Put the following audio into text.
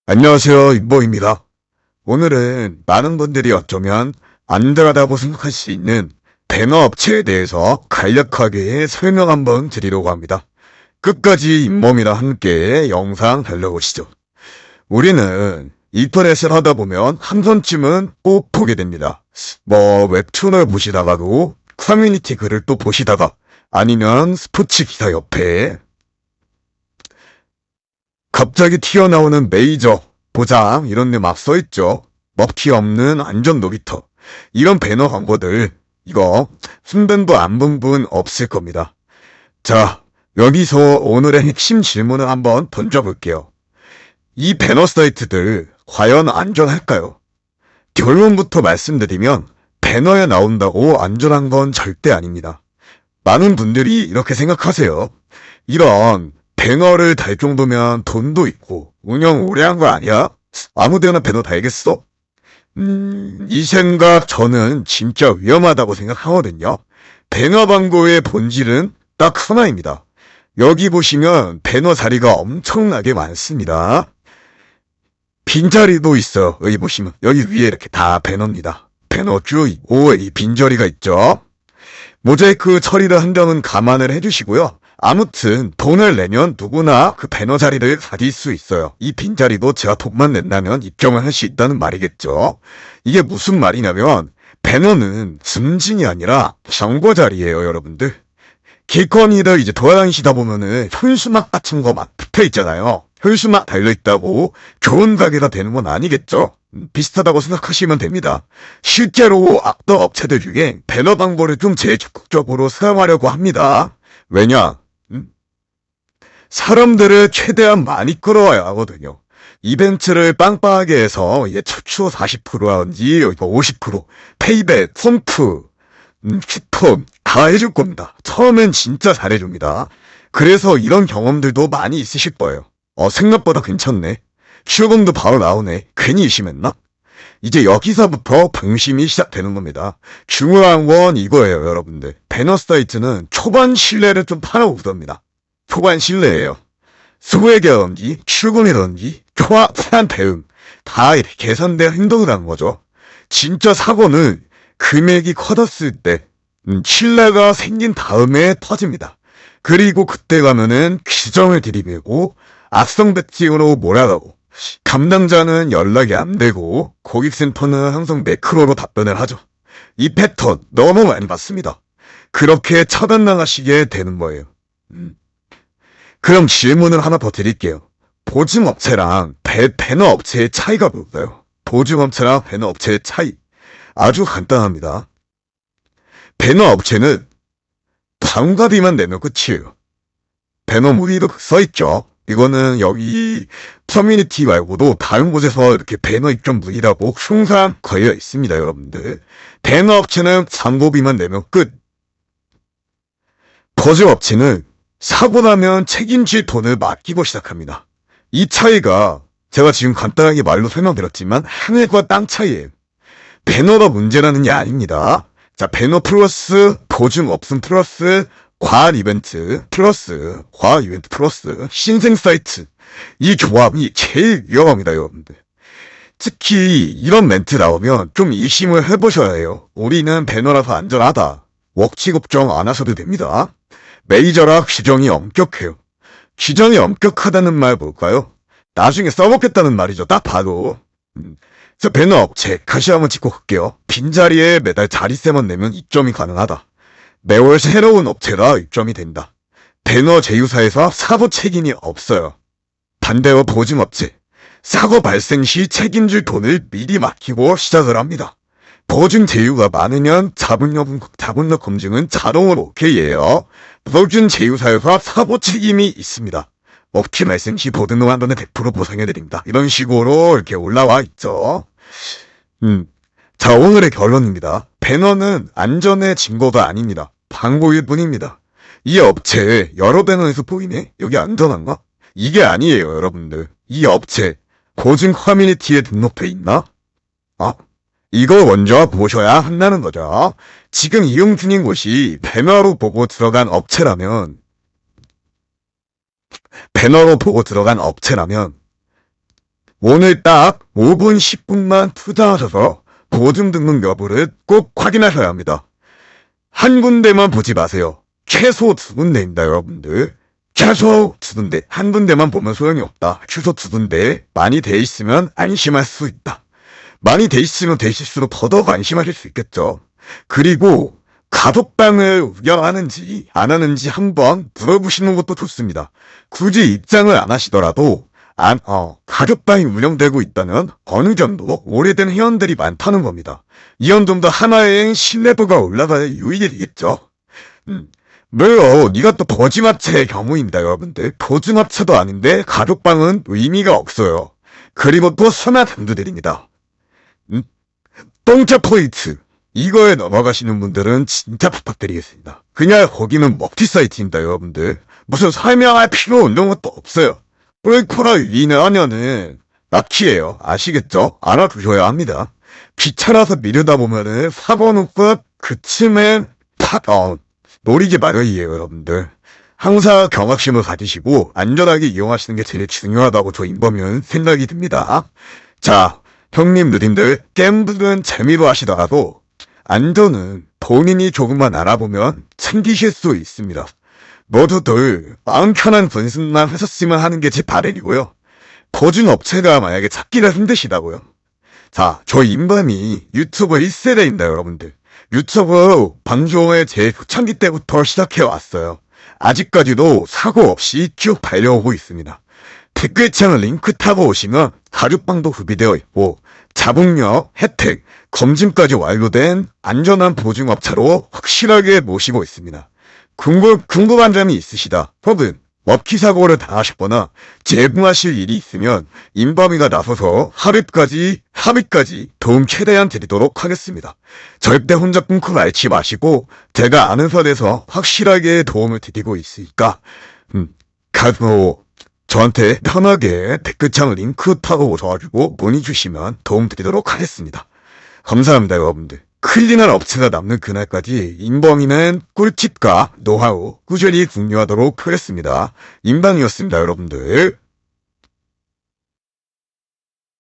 안녕하세요, 임보입니다. 오늘은 많은 분들이 어쩌면 안전하다고 생각할 수 있는 배너 업체에 대해서 간략하게 설명 한번 드리려고 합니다. 끝까지 잇몸이랑 함께 영상 달려보시죠. 우리는 인터넷을 하다 보면 한 번쯤은 꼭 보게 됩니다. 웹툰을 보시다가도 커뮤니티 글을 또 보시다가 아니면 스포츠 기사 옆에 갑자기 튀어나오는 메이저, 보장 이런 데 막 써있죠. 먹튀 없는 안전 놀이터. 이런 배너 광고들 이거 순번도 안 본 분 없을 겁니다. 자, 여기서 오늘의 핵심 질문을 한번 던져볼게요. 이 배너 사이트들 과연 안전할까요? 결론부터 말씀드리면 배너에 나온다고 안전한 건 절대 아닙니다. 많은 분들이 이렇게 생각하세요. 이런 배너를 달 정도면 돈도 있고 운영 오래 한 거 아니야? 아무데나 배너 달겠어? 이 생각 저는 진짜 위험하다고 생각하거든요. 배너 광고의 본질은 딱 하나입니다. 여기 보시면 배너 자리가 엄청나게 많습니다. 빈자리도 있어요. 여기 보시면 여기 위에 이렇게 다 배너입니다. 배너 쭉 있고 이 빈자리가 있죠. 모자이크 처리를 한 점은 감안을 해주시고요. 아무튼 돈을 내면 누구나 그 배너 자리를 가질 수 있어요. 이 빈자리도 제가 돈만 낸다면 입점을 할 수 있다는 말이겠죠. 이게 무슨 말이냐면 배너는 승진이 아니라 정보 자리예요, 여러분들. 길거리를 이제 돌아다니시다 보면은 현수막 같은 거 막 붙어 있잖아요. 현수막 달려있다고 좋은 가게가 되는 건 아니겠죠? 비슷하다고 생각하시면 됩니다. 실제로 악덕 업체들 중에 배너 광고를 좀 제일 적극적으로 사용하려고 합니다. 왜냐? 사람들을 최대한 많이 끌어와야 하거든요. 이벤트를 빵빵하게 해서 최초 40%라든지 50%, 페이백, 펌프, 쿠폰 다 해줄 겁니다. 처음엔 진짜 잘해줍니다. 그래서 이런 경험들도 많이 있으실 거예요. 생각보다 괜찮네. 출금도 바로 나오네. 괜히 의심했나? 이제 여기서부터 방심이 시작되는 겁니다. 중요한 건 이거예요, 여러분들. 배너 사이트는 초반 신뢰를 좀 팔아오답니다. 초반 신뢰예요. 소액이라든지 출금이라든지 정확한 대응 다 이렇게 계산된 행동을 하는 거죠. 진짜 사고는 금액이 커졌을 때 신뢰가 생긴 다음에 터집니다. 그리고 그때 가면은 규정을 들이밀고 악성 배팅으로 몰아가고 담당자는 연락이 안 되고 고객센터는 항상 매크로로 답변을 하죠. 이 패턴 너무 많이 봤습니다. 그렇게 차단당하시게 되는 거예요. 그럼 질문을 하나 더 드릴게요. 보증업체랑 배너 업체의 차이가 뭘까요? 보증업체랑 배너 업체의 차이 아주 간단합니다. 배너 업체는 광고비만 내면 끝이에요. 배너 무리도 써있죠. 이거는 여기 커뮤니티 말고도 다른 곳에서 이렇게 배너 입점 무리라고 항상 걸려 있습니다, 여러분들. 배너 업체는 광고비만 내면 끝. 보증업체는 사고 나면 책임질 돈을 맡기고 시작합니다. 이 차이가 제가 지금 간단하게 말로 설명드렸지만 하늘과 땅 차이예요. 배너가 문제라는 게 아닙니다. 자, 배너 플러스 보증 없음 플러스 과한 이벤트 플러스 과한 이벤트 플러스 신생 사이트 이 조합이 제일 위험합니다, 여러분들. 특히 이런 멘트 나오면 좀 의심을 해보셔야 해요. 우리는 배너라서 안전하다. 웍치 걱정 안 하셔도 됩니다. 메이저라 규정이 엄격해요. 규정이 엄격하다는 말 뭘까요? 나중에 써먹겠다는 말이죠. 딱 봐도. 그래서 배너 업체 다시 한번 짚고 갈게요. 빈자리에 매달 자리세만 내면 입점이 가능하다. 매월 새로운 업체라 입점이 된다. 배너 제휴사에서 사고 책임이 없어요. 반대로 보증업체 사고 발생 시 책임질 돈을 미리 맡기고 시작을 합니다. 보증 제휴가 많으면 자본력 검증은 자동으로 오케이예요. 보증 제휴사에서 사고 책임이 있습니다. 업체 발생 시 보증금 한 번에 100% 보상해드립니다. 이런 식으로 이렇게 올라와 있죠. 자, 오늘의 결론입니다. 배너는 안전의 증거가 아닙니다. 광고일 뿐입니다. 이 업체 여러 배너에서 보이네? 여기 안전한가? 이게 아니에요, 여러분들. 이 업체 보증 커뮤니티에 등록돼 있나? 이거 먼저 보셔야 한다는 거죠. 지금 이용 중인 곳이 배너로 보고 들어간 업체라면 오늘 딱 5분, 10분만 투자하셔서 보증 등록 여부를 꼭 확인하셔야 합니다. 한 군데만 보지 마세요. 최소 2군데입니다, 여러분들. 최소 2군데. 한 군데만 보면 소용이 없다. 최소 2군데. 많이 돼 있으면 안심할 수 있다. 많이 돼 있으면 되실수록 더더욱 안심하실 수 있겠죠. 그리고 가족방을 운영하는지 안 하는지 한번 물어보시는 것도 좋습니다. 굳이 입장을 안 하시더라도 가족방이 운영되고 있다면 어느 정도 오래된 회원들이 많다는 겁니다. 이런 정도 하나의 신뢰도가 올라가야 유익이 되겠죠. 물론 이것도 보증합체의 경우입니다, 여러분들. 보증합체도 아닌데 가족방은 의미가 없어요. 그리고 또 선화 단두들입니다. 똥차 포인트. 이거에 넘어가시는 분들은 진짜 부탁드리겠습니다. 그냥 거기는 먹튀 사이트입니다, 여러분들. 무슨 설명할 필요 없는 것도 없어요. 브레이크라 위내하면은 낚시예요. 아시겠죠? 알아두셔야 합니다. 귀찮아서 미루다 보면은 사고는 끝, 그쯤엔 노리지 말아요, 여러분들. 항상 경각심을 가지시고 안전하게 이용하시는 게 제일 중요하다고 저 인범이는 생각이 듭니다. 자, 형님, 누님들, 게임들은 재미로 하시더라도 안전은 본인이 조금만 알아보면 챙기실 수 있습니다. 모두들 마음 편한 분신만 하셨으면 하는 게 제 바람이고요. 보증업체가 만약에 찾기가 힘드시다고요. 자, 저 인범이 유튜브 1세대입니다, 여러분들. 유튜브 방송을 제 초창기 때부터 시작해왔어요. 아직까지도 사고 없이 쭉 달려오고 있습니다. 댓글창 링크 타고 오시면 가죽방도 구비되어 있고 자본력, 혜택, 검증까지 완료된 안전한 보증업체로 확실하게 모시고 있습니다. 궁금한 점이 있으시다 혹은 먹튀 사고를 당하셨거나 제공하실 일이 있으면 인범이가 나서서 합의까지 도움 최대한 드리도록 하겠습니다. 절대 혼자 끊고 말지 마시고 제가 아는 선에서 확실하게 도움을 드리고 있으니까 저한테 편하게 댓글창 링크 타고 오셔가지고 문의 주시면 도움 드리도록 하겠습니다. 감사합니다, 여러분들. 클린한 업체가 남는 그날까지 인범이는 꿀팁과 노하우 꾸준히 공유하도록 하겠습니다. 인방이었습니다, 여러분들.